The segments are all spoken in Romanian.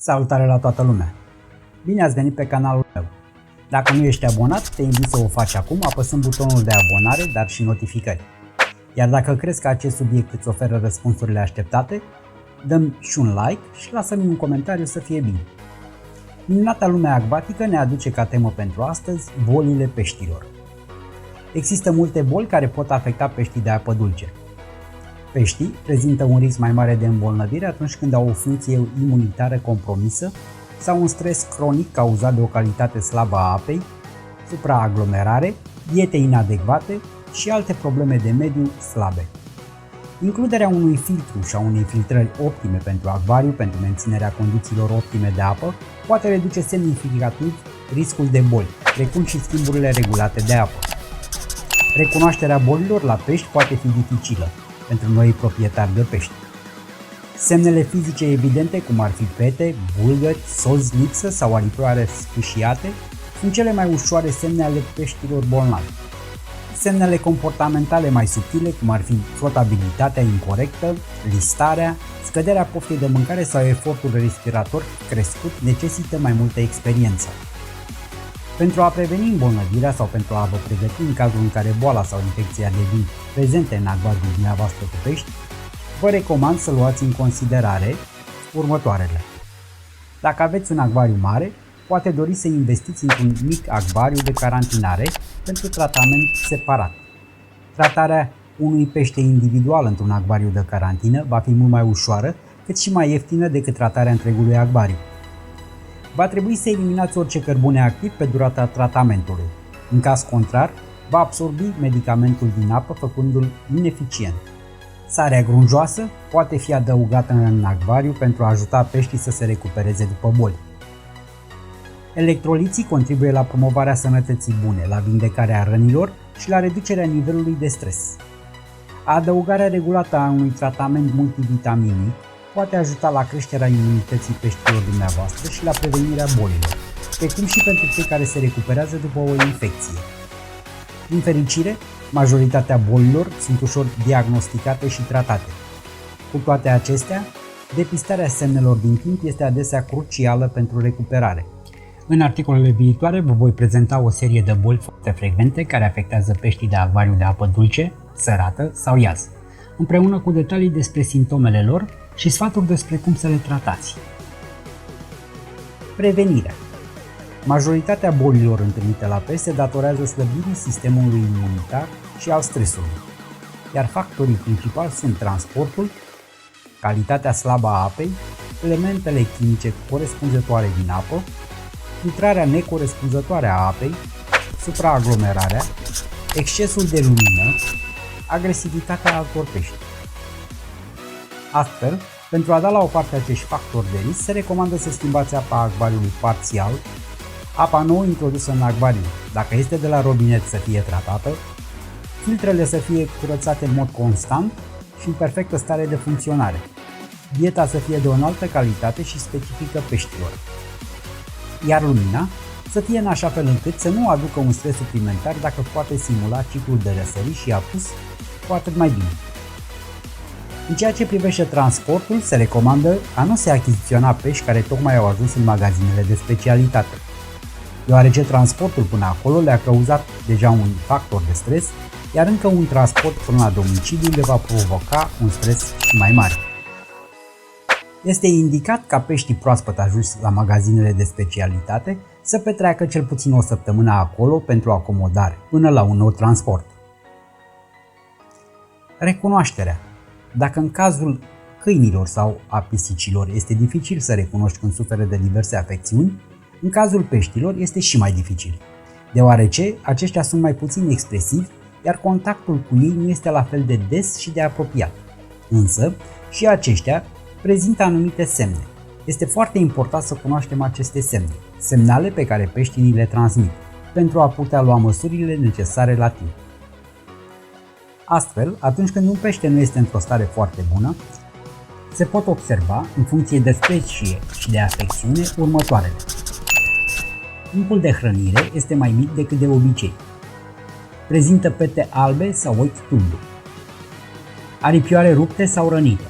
Salutare la toată lumea! Bine ați venit pe canalul meu! Dacă nu ești abonat, te invit să o faci acum apăsând butonul de abonare, dar și notificări. Iar dacă crezi că acest subiect îți oferă răspunsurile așteptate, dă-mi și un like și lasă-mi un comentariu să fie bine. Minunata lumea acvatică ne aduce ca temă pentru astăzi bolile peștilor. Există multe boli care pot afecta peștii de apă dulce. Peștii prezintă un risc mai mare de îmbolnăvire atunci când au o funcție imunitară compromisă sau un stres cronic cauzat de o calitate slabă a apei, supraaglomerare, diete inadecvate și alte probleme de mediu slabe. Includerea unui filtru și a unei filtrări optime pentru acvariu pentru menținerea condițiilor optime de apă poate reduce semnificativ riscul de boli, precum și schimburile regulate de apă. Recunoașterea bolilor la pești poate fi dificilă pentru noi proprietari de pești. Semnele fizice evidente, cum ar fi pete, bulgări, solzi lipsă sau aripioare sfâșiate, sunt cele mai ușoare semne ale peștilor bolnavi. Semnele comportamentale mai subtile, cum ar fi flotabilitatea incorectă, listarea, scăderea poftei de mâncare sau efortul respirator crescut, necesită mai multă experiență. Pentru a preveni îmbolnăvirea sau pentru a vă pregăti în cazul în care boala sau infecția devin prezente în acvariul dumneavoastră cu pești, vă recomand să luați în considerare următoarele. Dacă aveți un acvariu mare, poate dori să investiți într-un mic acvariu de carantinare pentru tratament separat. Tratarea unui pește individual într-un acvariu de carantină va fi mult mai ușoară, cât și mai ieftină decât tratarea întregului acvariu. Va trebui să eliminați orice cărbune activ pe durata tratamentului. În caz contrar, va absorbi medicamentul din apă, făcându-l ineficient. Sarea grunjoasă poate fi adăugată în acvariu pentru a ajuta peștii să se recupereze după boli. Electroliții contribuie la promovarea sănătății bune, la vindecarea rănilor și la reducerea nivelului de stres. Adăugarea regulată a unui tratament multivitaminic poate ajuta la creșterea imunității peștilor dumneavoastră și la prevenirea bolilor, precum și pentru cei care se recuperează după o infecție. Din fericire, majoritatea bolilor sunt ușor diagnosticate și tratate. Cu toate acestea, depistarea semnelor din timp este adesea crucială pentru recuperare. În articolele viitoare vă voi prezenta o serie de boli foarte frecvente care afectează peștii de acvariu de apă dulce, sărată sau iaz, împreună cu detalii despre simptomele lor și sfaturi despre cum să le tratați. Prevenirea. Majoritatea bolilor întâlnite la pești se datorează slăbirii sistemului imunitar și al stresului, iar factorii principali sunt transportul, calitatea slabă a apei, elementele chimice corespunzătoare din apă, filtrarea necorespunzătoare a apei, supraaglomerarea, excesul de lumină, agresivitatea altor pești. Astfel, pentru a da la o parte acești factori de risc, se recomandă să schimbați apa acvariului parțial, apa nouă introdusă în acvariu, dacă este de la robinet, să fie tratată, filtrele să fie curățate în mod constant și în perfectă stare de funcționare, dieta să fie de o înaltă calitate și specifică peștilor, iar lumina să fie în așa fel încât să nu aducă un stres suplimentar dacă poate simula ciclul de răsărit și apus, cu atât mai bine. În ceea ce privește transportul, se recomandă a nu se achiziționa pești care tocmai au ajuns în magazinele de specialitate, deoarece transportul până acolo le-a cauzat deja un factor de stres, iar încă un transport până la domiciliu le va provoca un stres și mai mare. Este indicat ca peștii proaspăt ajunși la magazinele de specialitate să petreacă cel puțin o săptămână acolo pentru acomodare, până la un nou transport. Recunoașterea. Dacă în cazul câinilor sau a pisicilor este dificil să recunoști când suferă de diverse afecțiuni, în cazul peștilor este și mai dificil, deoarece aceștia sunt mai puțin expresivi, iar contactul cu ei nu este la fel de des și de apropiat. Însă, și aceștia prezintă anumite semne. Este foarte important să cunoaștem aceste semne, semnale pe care peștii ni le transmit, pentru a putea lua măsurile necesare la timp. Astfel, atunci când un pește nu este într-o stare foarte bună, se pot observa, în funcție de specie și de afecțiune, următoarele. Timpul de hrănire este mai mic decât de obicei. Prezintă pete albe sau ochi tulburi. Aripioare rupte sau rănite.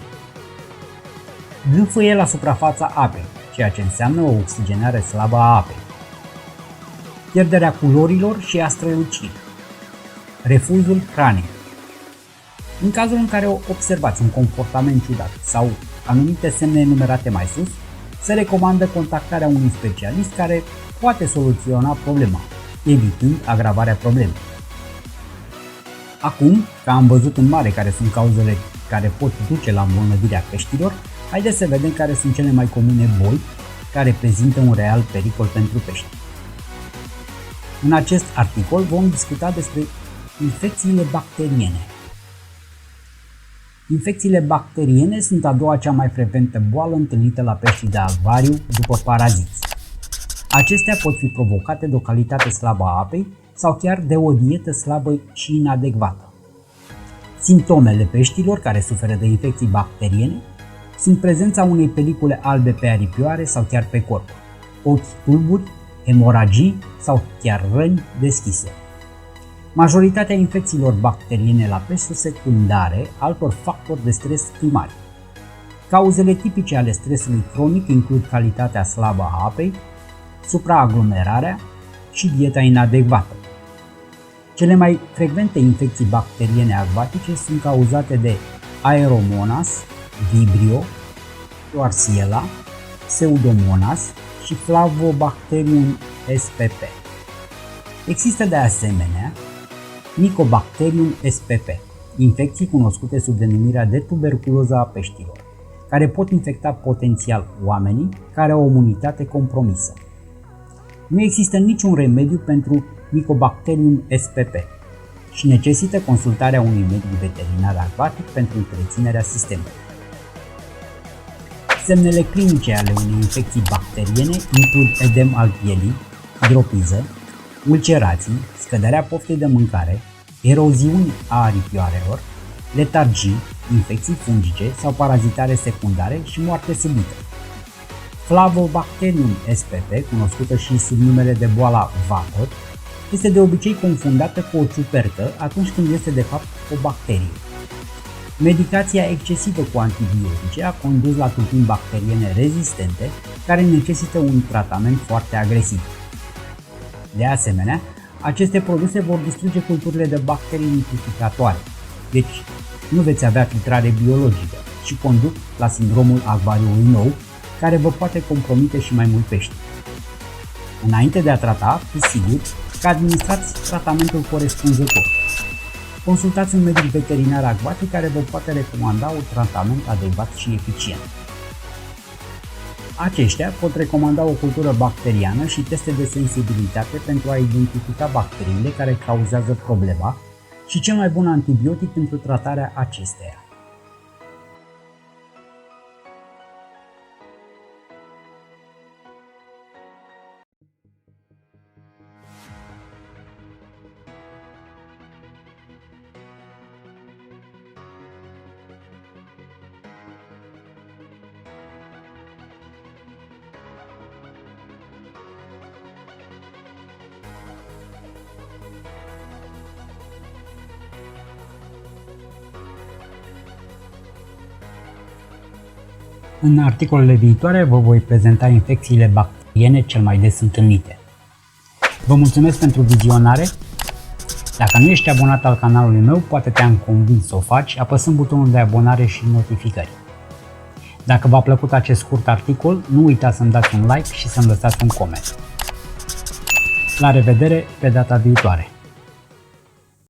Gâfâie la suprafața apei, ceea ce înseamnă o oxigenare slabă a apei, pierderea culorilor și a strălucirii, refuzul hranii. În cazul în care observați un comportament ciudat sau anumite semne enumerate mai sus, se recomandă contactarea unui specialist care poate soluționa problema, evitând agravarea problemei. Acum, că am văzut în mare care sunt cauzele care pot duce la îmbolnăvirea peștilor, haideți să vedem care sunt cele mai comune boli care prezintă un real pericol pentru pești. În acest articol vom discuta despre infecțiile bacteriene. Infecțiile bacteriene sunt a doua cea mai frecventă boală întâlnită la peștii de acvariu după paraziți. Acestea pot fi provocate de o calitate slabă a apei sau chiar de o dietă slabă și inadecvată. Simptomele peștilor care suferă de infecții bacteriene sunt prezența unei pelicule albe pe aripioare sau chiar pe corp, ochi tulburi, hemoragii sau chiar răni deschise. Majoritatea infecțiilor bacteriene la pești sunt secundare altor factori de stres primari. Cauzele tipice ale stresului cronic includ calitatea slabă a apei, supraaglomerarea și dieta inadecvată. Cele mai frecvente infecții bacteriene acvatice sunt cauzate de Aeromonas, Vibrio, Klebsiella, Pseudomonas și Flavobacterium spp. Există de asemenea Mycobacterium spp, infecții cunoscute sub denumirea de tuberculoză a peștilor, care pot infecta potențial oamenii care au o imunitate compromisă. Nu există niciun remediu pentru Mycobacterium spp și necesită consultarea unui medic veterinar acvatic pentru întreținerea sistemului. Semnele clinice ale unei infecții bacteriene includ edem al pielii, hidropiză, ulcerații, scăderea poftei de mâncare, eroziuni a aripioarelor, letargii, infecții fungice sau parazitare secundare și moarte subită. Flavobacterium spp, cunoscută și sub numele de boala vator, este de obicei confundată cu o ciupercă atunci când este de fapt o bacterie. Medicația excesivă cu antibiotice a condus la tulpini bacteriene rezistente care necesită un tratament foarte agresiv. De asemenea, aceste produse vor distruge culturile de bacterii nitrificatoare, deci nu veți avea filtrare biologică și conduc la sindromul acvariului nou, care vă poate compromite și mai mult pești. Înainte de a trata, fiți siguri că administrați tratamentul corespunzător. Consultați un medic veterinar acvatic care vă poate recomanda un tratament adecvat și eficient. Aceștia pot recomanda o cultură bacteriană și teste de sensibilitate pentru a identifica bacteriile care cauzează problema și cel mai bun antibiotic pentru tratarea acesteia. În articolele viitoare vă voi prezenta infecțiile bacteriene cel mai des întâlnite. Vă mulțumesc pentru vizionare. Dacă nu ești abonat al canalului meu, poate te-am convins să o faci apăsând butonul de abonare și notificări. Dacă v-a plăcut acest scurt articol, nu uitați să-mi dați un like și să-mi lăsați un coment. La revedere pe data viitoare!